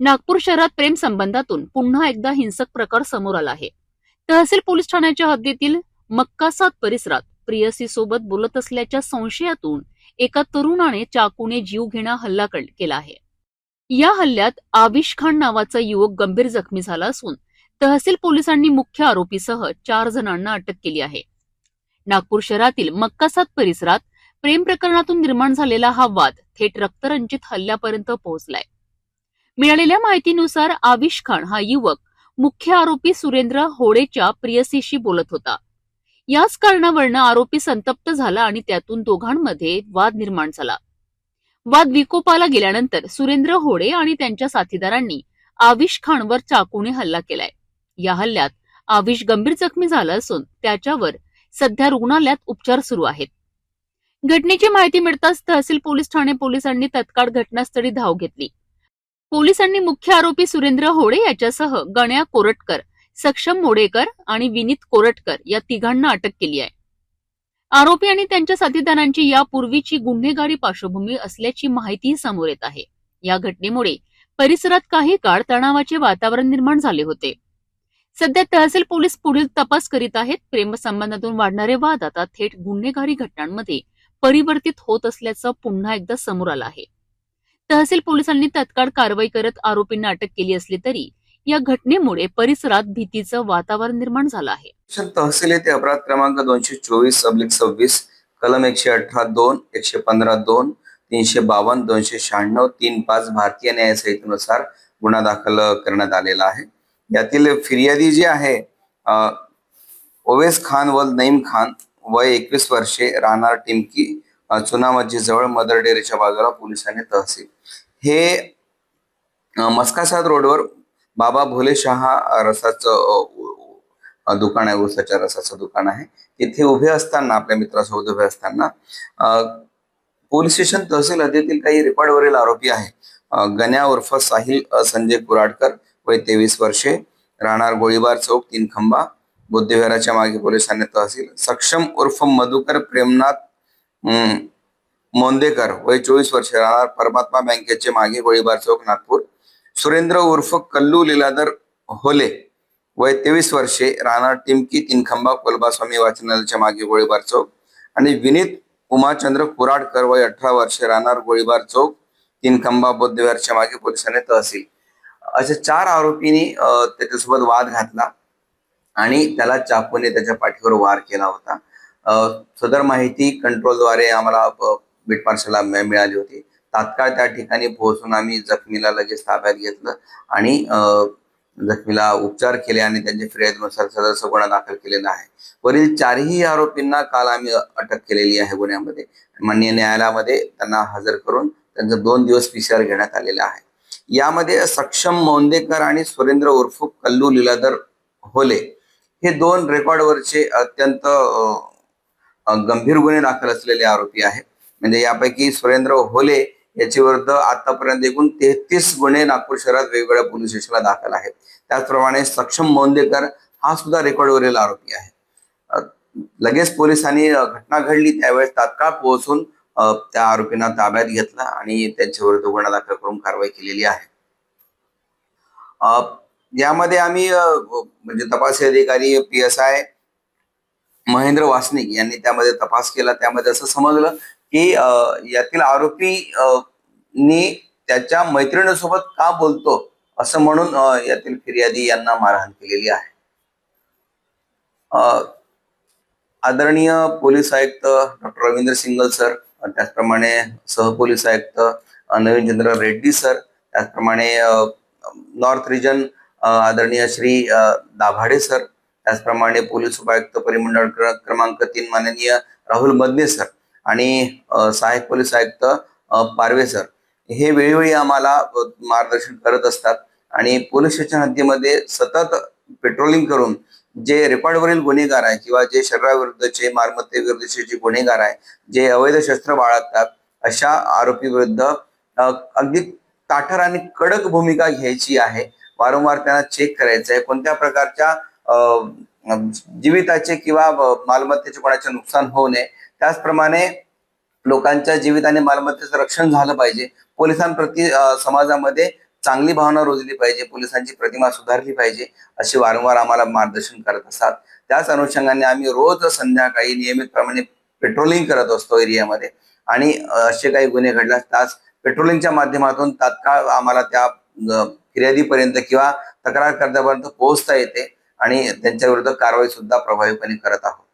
नागपूर शहरात प्रेम संबंधातून पुन्हा एकदा हिंसक प्रकार समोर आला आहे. तहसील पोलीस ठाण्याच्या हद्दीतील मक्कासाद परिसरात प्रियसी सोबत बोलत असल्याच्या संशयातून एका तरुणाने चाकूने जीवघेणा हल्ला केला आहे. या हल्ल्यात आविश खान नावाचा युवक गंभीर जखमी झाला असून तहसील पोलिसांनी मुख्य आरोपीसह 4 जणांना अटक केली आहे. नागपूर शहरातील मक्कासाद परिसरात प्रेम प्रकरणातून निर्माण झालेला हा वाद थेट रक्तरंजित हल्ल्यापर्यंत पोहोचलाय. मिळालेल्या माहितीनुसार आविश खान हा युवक मुख्य आरोपी सुरेंद्र होळेच्या प्रियसीशी बोलत होता. याच कारणावरून आरोपी संतप्त झाला आणि त्यातून दोघांमध्ये वाद निर्माण झाला. वाद विकोपाला गेल्यानंतर सुरेंद्र होळे आणि त्यांच्या साथीदारांनी आविश खानवर चाकूने हल्ला केलाय. या हल्ल्यात आविश गंभीर जखमी झाला असून त्याच्यावर सध्या रुग्णालयात उपचार सुरू आहेत. घटनेची माहिती मिळताच तहसील पोलीस ठाणे पोलिसांनी तत्काळ घटनास्थळी धाव घेतली. पोलिसांनी मुख्य आरोपी सुरेंद्र होळे याच्यासह गण्या कोरटकर, सक्षम मोडेकर आणि विनीत कोरटकर या तिघांना अटक केली आहे. आरोपी आणि त्यांच्या साथीदारांची यापूर्वीची गुन्हेगारी पार्श्वभूमी असल्याची माहितीही समोर येत आहे. या घटनेमुळे परिसरात काही काळ तणावाचे वातावरण निर्माण झाले होते. सध्या तहसील पोलीस पुढील तपास करीत आहेत. प्रेमसंबंधातून वाढणारे वाद आता थेट गुन्हेगारी घटनांमध्ये परिवर्तित होत असल्याचं पुन्हा एकदा समोर आलं आहे. तहसील पोलिसांनी तत्काळ कारवाई करत आरोपींना अटक केली असली तरी या घटनेमुळे परिसरात भीतीचं वातावरण निर्माण झालं आहे. तहसील येथे अपराध क्रमांक 224/26 कलम 118(2), 115(2), 352, 296, 35 भारतीय न्याय संहितेनुसार गुन्हा दाखल करण्यात आलेला आहे. यातील फिर्यादी जे आहे ओवेस खान व नईम खान, वय 21 वर्षे, राहणार टिमकी, चुना मस्जिद जवळ मदर डेअरीच्या बाजूला पोलिसांनी तहसील हे मस्कासाद रोडवर बाबा भोले शहा रसाचं दुकान आहे, ऊसाच्या रसाचं दुकान आहे. तिथे उभे असताना आपल्या मित्रासोबत उभे असताना पोलीस स्टेशन तहसील हद्दीतील काही रेकॉर्डवरील आरोपी आहे गण्या उर्फ साहिल संजय कुराडकर, वय 23 वर्षे, राहणार गोळीबार चौक, 3 खंबा, बुद्धविहाराच्या मागे पोलिसांनी तहसील सक्षम उर्फ मधुकर प्रेमनाथ मोंदेकर, वय 24 वर्षे, राहणार परमात्मा बँकेचे मागे गोळीबार चौक, नागपूर, सुरेंद्र उर्फ कल्लू लीलाधर होले, वय 23 वर्षे, राहणार टिमकी, 3 खंबा, कोलबास्वामी वाचनालयाच्या मागे गोळीबार चौक, आणि विनीत उमाचंद्र कुराडकर, वय 18 वर्षे, राहणार गोळीबार चौक, 3 खंबा, बुद्धविहारच्या मागे पोलिसांनी तहसील अशा 4 आरोपींनी त्याच्यासोबत वाद घातला आणि त्याला चाकूने त्याच्या पाठीवर वार केला होता. सदर माहिती कंट्रोलद्वारे आम्हाला बीट मार्शलला मिळाली होती. तात्काळ त्या ठिकाणी पोहोचून आम्ही जखमीला लगेच ताब्यात घेतलं आणि जखमीला उपचार केले आणि त्यांच्या फिर्यादीनुसार सदरचा गुन्हा दाखल केलेला आहे. वरील 4ही आरोपींना काल आम्ही अटक केलेली आहे. गुन्ह्यामध्ये माननीय न्यायालयामध्ये त्यांना हजर करून त्यांचा 2 दिवस PCR घेण्यात आलेला आहे. यामध्ये सक्षम मोंदेकर आणि सुरेंद्र उर्फ कल्लू लीलाधर होले हे 2 रेकॉर्डवरचे अत्यंत गंभीर गुन्हे दाखल असलेले आरोपी आहेत. म्हणजे यापैकी सुरेंद्र होले याच्या विरुद्ध आतापर्यंत एकूण 33 गुन्हे नागपूर शहरात वेगवेगळ्या पोलीस स्टेशनला दाखल आहेत. त्याचप्रमाणे सक्षम मोंदेकर हा सुद्धा रेकॉर्डवरील आरोपी आहे. लगेच पोलिसांनी घटना घडली त्यावेळेस तात्काळ पोहोचून त्या आरोपींना ताब्यात घेतलं आणि त्यांच्या विरुद्ध गुन्हा दाखल करून कारवाई केलेली आहे. यामध्ये आम्ही म्हणजे तपासी अधिकारी PSI महेंद्र वासनिक यांनी त्यामध्ये तपास केला. त्यामध्ये असं समजलं की यातील आरोपी नी त्याच्या मैत्रिणीसोबत का बोलतो असं म्हणून यातील फिर्यादी यांना मारहाण केलेली आहे. आदरणीय पोलीस आयुक्त डॉक्टर रवींद्र सिंगल सर, त्याचप्रमाणे सहपोलीस आयुक्त नवीनचंद्र रेड्डी सर, त्याचप्रमाणे नॉर्थ रिजन आदरणीय श्री दाभाडे सर, त्याचप्रमाणे पोलीस उपायुक्त परिमंडळ क्रमांक 3 माननीय राहुल मदने सर आणि सहाय्यक पोलीस आयुक्त पारवे सर हे वेळोवेळी आम्हाला मार्गदर्शन करत असतात आणि पोलीस स्टेशन हद्दीमध्ये सतत पेट्रोलिंग करून जे रेकॉर्डवरील गुन्हेगार आहे किंवा जे शरीराविरुद्धचे, मालमत्तेविरुद्धचे जे गुन्हेगार आहे, जे अवैध शस्त्र बाळगतात, अशा आरोपी विरुद्ध अगदी ताठर आणि कडक भूमिका घ्यायची आहे. वारंवार त्यांना चेक करायचं आहे कोणत्या प्रकारच्या जीविताचे किंवा मालमत्तेचे कोणाचे नुकसान होऊ नये. त्याचप्रमाणे लोकांच्या जीवित आणि मालमत्तेचं रक्षण झालं पाहिजे. पोलिसांप्रती समाजामध्ये चांगली भावना रुजली पाहिजे, पोलिसांची प्रतिमा सुधारली पाहिजे, असे वारंवार आम्हाला मार्गदर्शन करत असतात. त्याच अनुषंगाने आम्ही रोज संध्याकाळी नियमितप्रमाणे पेट्रोलिंग करत असतो एरियामध्ये आणि असे काही गुन्हे घडल्यास त्याच पेट्रोलिंगच्या माध्यमातून तात्काळ आम्हाला त्या फिर्यादीपर्यंत किंवा तक्रारकर्त्यापर्यंत पोहोचता येते आणि त्यांच्या विरुद्ध कारवाई सुद्धा प्रभावीपणे करत आहोत.